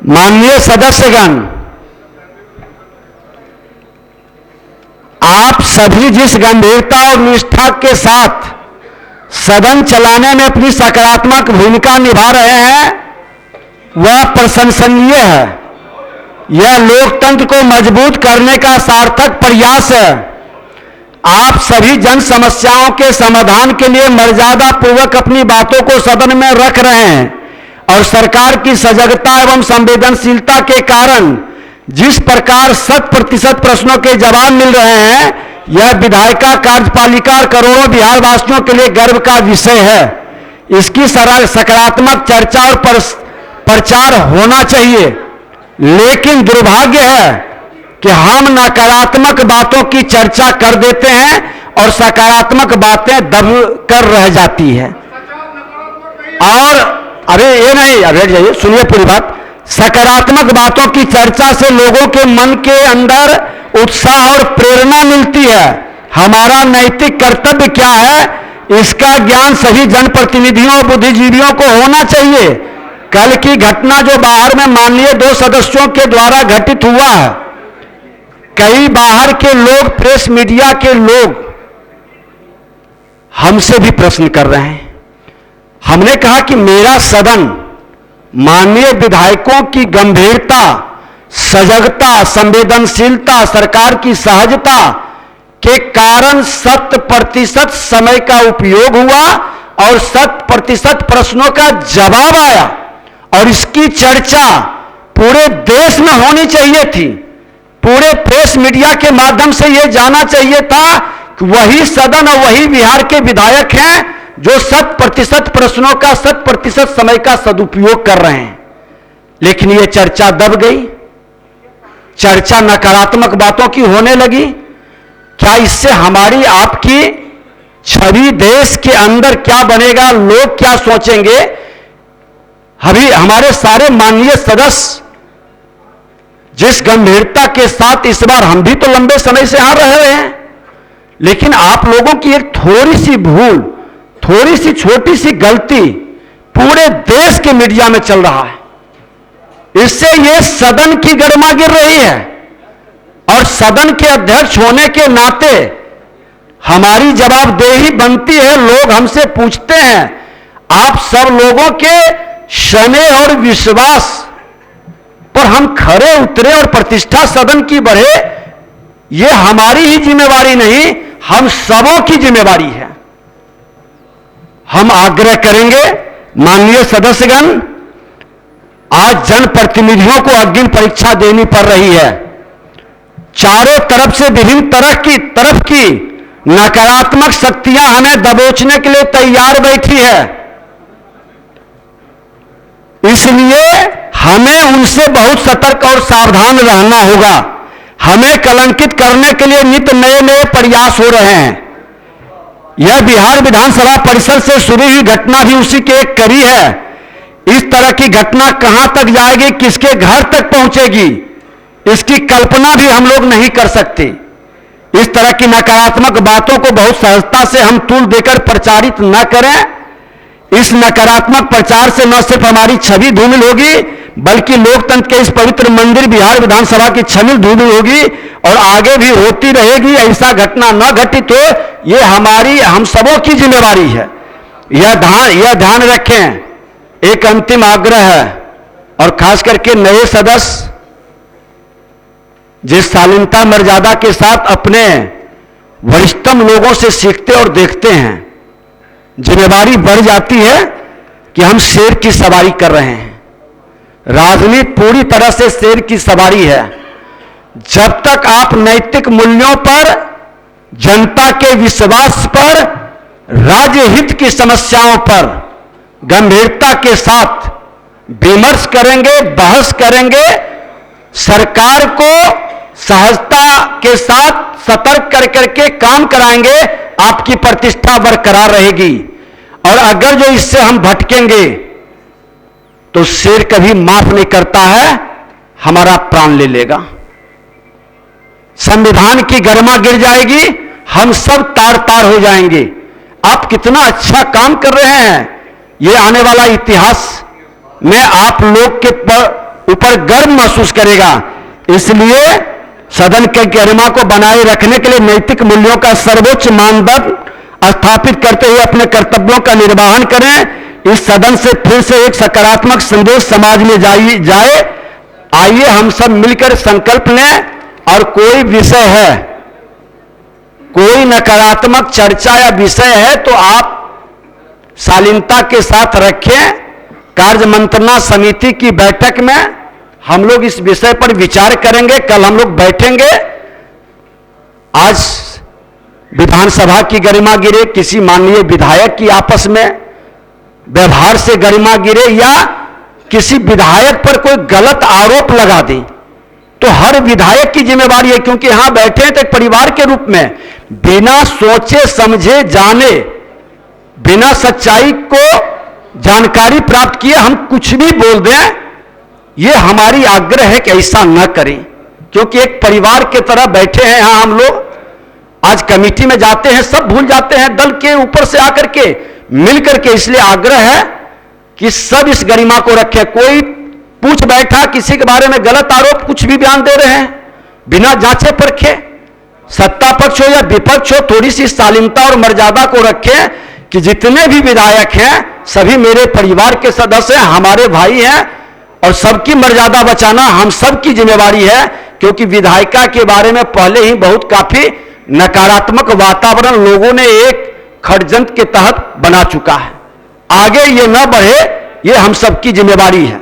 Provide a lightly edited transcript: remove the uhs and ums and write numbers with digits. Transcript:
माननीय सदस्यगण, आप सभी जिस गंभीरता और निष्ठा के साथ सदन चलाने में अपनी सकारात्मक भूमिका निभा रहे हैं वह प्रशंसनीय है। यह लोकतंत्र को मजबूत करने का सार्थक प्रयास है। आप सभी जन समस्याओं के समाधान के लिए मर्यादा पूर्वक अपनी बातों को सदन में रख रहे हैं और सरकार की सजगता एवं संवेदनशीलता के कारण जिस प्रकार 100% प्रश्नों के जवाब मिल रहे हैं, यह विधायिका, कार्यपालिका और करोड़ों बिहार वासियों के लिए गर्व का विषय है। इसकी सकारात्मक चर्चा और प्रचार होना चाहिए, लेकिन दुर्भाग्य है कि हम नकारात्मक बातों की चर्चा कर देते हैं और सकारात्मक बातें दब कर रह जाती है। और अरे ये नहीं, अरे जाइए सुनिए पूरी बात। सकारात्मक बातों की चर्चा से लोगों के मन के अंदर उत्साह और प्रेरणा मिलती है। हमारा नैतिक कर्तव्य क्या है, इसका ज्ञान सभी जनप्रतिनिधियों और बुद्धिजीवियों को होना चाहिए। कल की घटना जो बाहर में माननीय 2 सदस्यों के द्वारा घटित हुआ है, कई बाहर के लोग, प्रेस मीडिया के लोग हमसे भी प्रश्न कर रहे हैं। हमने कहा कि मेरा सदन माननीय विधायकों की गंभीरता, सजगता, संवेदनशीलता, सरकार की सहजता के कारण 100% समय का उपयोग हुआ और 100% प्रश्नों का जवाब आया और इसकी चर्चा पूरे देश में होनी चाहिए थी। पूरे प्रेस मीडिया के माध्यम से यह जाना चाहिए था कि वही सदन और वही बिहार के विधायक हैं जो 100% प्रश्नों का 100% समय का सदुपयोग कर रहे हैं। लेकिन यह चर्चा दब गई, चर्चा नकारात्मक बातों की होने लगी। क्या इससे हमारी आपकी छवि देश के अंदर क्या बनेगा, लोग क्या सोचेंगे? अभी हमारे सारे माननीय सदस्य जिस गंभीरता के साथ, इस बार हम भी तो लंबे समय से आ रहे हैं, लेकिन आप लोगों की एक थोड़ी सी भूल, थोड़ी सी छोटी सी गलती पूरे देश के मीडिया में चल रहा है। इससे यह सदन की गरिमा गिर रही है और सदन के अध्यक्ष होने के नाते हमारी जवाबदेही बनती है। लोग हमसे पूछते हैं, आप सब लोगों के स्नेह और विश्वास पर हम खरे उतरे और प्रतिष्ठा सदन की बढ़े, यह हमारी ही जिम्मेवारी नहीं, हम सबों की जिम्मेवारी है। हम आग्रह करेंगे माननीय सदस्यगण, आज जनप्रतिनिधियों को अग्नि परीक्षा देनी पड़ रही है। चारों तरफ से विभिन्न तरफ की नकारात्मक शक्तियां हमें दबोचने के लिए तैयार बैठी है। इसलिए हमें उनसे बहुत सतर्क और सावधान रहना होगा। हमें कलंकित करने के लिए नित्य नए नए प्रयास हो रहे हैं। यह बिहार विधानसभा परिसर से शुरू हुई घटना भी उसी के एक कड़ी है। इस तरह की घटना कहां तक जाएगी, किसके घर तक पहुंचेगी, इसकी कल्पना भी हम लोग नहीं कर सकते। इस तरह की नकारात्मक बातों को बहुत सहजता से हम तूल देकर प्रचारित न करें। इस नकारात्मक प्रचार से न सिर्फ हमारी छवि धूमिल होगी, बल्कि लोकतंत्र के इस पवित्र मंदिर बिहार विधानसभा की छवि धूमिल होगी और आगे भी होती रहेगी। ऐसा घटना न घटित हो, यह हमारी, हम सबों की जिम्मेवारी है। यह ध्यान रखें। एक अंतिम आग्रह है, और खास करके नए सदस्य जिस शालीनता मर्यादा के साथ अपने वरिष्ठतम लोगों से सीखते और देखते हैं, जिम्मेवारी बढ़ जाती है कि हम शेर की सवारी कर रहे हैं। राजनीति पूरी तरह से शेर की सवारी है। जब तक आप नैतिक मूल्यों पर, जनता के विश्वास पर, राज्य हित की समस्याओं पर गंभीरता के साथ विमर्श करेंगे, बहस करेंगे, सरकार को सहजता के साथ सतर्क कर करके काम कराएंगे, आपकी प्रतिष्ठा बरकरार रहेगी। और अगर जो इससे हम भटकेंगे तो शेर कभी माफ नहीं करता है, हमारा प्राण ले लेगा। संविधान की गरिमा गिर जाएगी, हम सब तार तार हो जाएंगे। आप कितना अच्छा काम कर रहे हैं, ये आने वाला इतिहास में आप लोग के ऊपर गर्व महसूस करेगा। इसलिए सदन के गरिमा को बनाए रखने के लिए नैतिक मूल्यों का सर्वोच्च मानदंड स्थापित करते हुए अपने कर्तव्यों का निर्वहन करें। इस सदन से फिर से एक सकारात्मक संदेश समाज में जाए। आइए हम सब मिलकर संकल्प लें, और कोई विषय है, कोई नकारात्मक चर्चा या विषय है तो आप शालीनता के साथ रखें। कार्य मंत्रणा समिति की बैठक में हम लोग इस विषय पर विचार करेंगे। कल हम लोग बैठेंगे। आज विधानसभा की गरिमा गिरे, किसी माननीय विधायक की आपस में व्यवहार से गरिमा गिरे, या किसी विधायक पर कोई गलत आरोप लगा दे, तो हर विधायक की जिम्मेवारी है, क्योंकि यहां बैठे हैं तो एक परिवार के रूप में, बिना सोचे समझे जाने, बिना सच्चाई को जानकारी प्राप्त किए हम कुछ भी बोल दें, यह हमारी आग्रह है कि ऐसा न करें। क्योंकि एक परिवार के तरह बैठे हैं यहां हम लोग। आज कमेटी में जाते हैं, सब भूल जाते हैं दल के ऊपर से आकर के मिल करके। इसलिए आग्रह है कि सब इस गरिमा को रखें। कोई पूछ बैठा किसी के बारे में गलत आरोप, कुछ भी बयान दे रहे हैं बिना जांचे परखे, सत्ता पक्ष हो या विपक्ष हो, थोड़ी सी शालीनता और मर्यादा को रखें कि जितने भी विधायक हैं सभी मेरे परिवार के सदस्य हैं, हमारे भाई हैं, और सबकी मर्यादा बचाना हम सबकी जिम्मेवारी है। क्योंकि विधायिका के बारे में पहले ही बहुत काफी नकारात्मक वातावरण लोगों ने एक षड्यंत्र के तहत बना चुका है। आगे ये न बढ़े, ये हम सबकी जिम्मेवारी है।